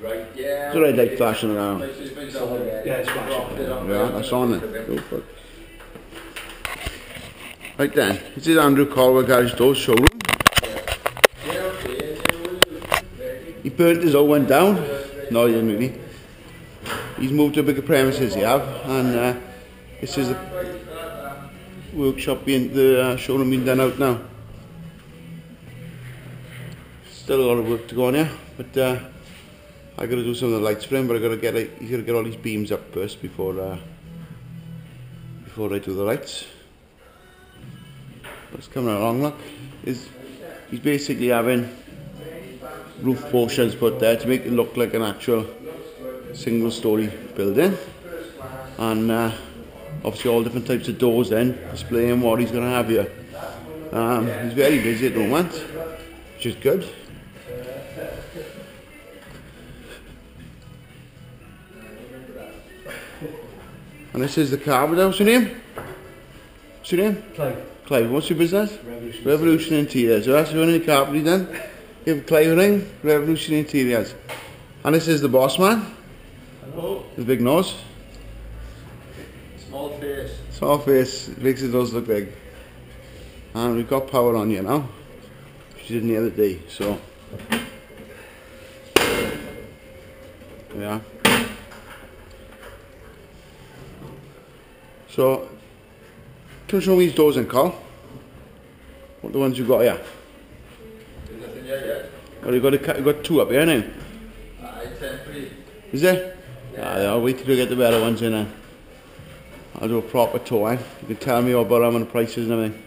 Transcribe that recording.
Right, yeah. It's a red light flashing around. Yeah, it's flashing. Yeah, that's on it. Go for it. Right then, this is Andrew Colwill Garage Doors showroom. He burnt his old one down. No, he didn't really. He's moved to a bigger premises, he have, and this is the workshop being the showroom being done out now. Still a lot of work to go on here, but I got to do some of the lights for him. But he's got to get all these beams up first before I do the lights. But it's coming along. Look, he's basically having roof portions put there to make it look like an actual single-story building, and obviously all different types of doors then displaying what he's going to have here. He's very busy at the moment, which is good. And this is the carpenter. What's your name? What's your name? Clive. Clive. What's your business? Revolution Interiors. So that's the only carpenter you done. Give Clive a ring. Revolution Interiors. And this is the boss man. Hello. The big nose. Small face. Small face. Makes his nose look big. And we've got power on here now. She didn't the other day. So yeah. So can you show me these doors in, Carl? What the ones you got here? There's nothing yet. Well, you got two up here now. Temporary. Is there? Yeah, I'll wait till you get the better ones in then. I'll do a proper tour. You can tell me all about how many prices and everything.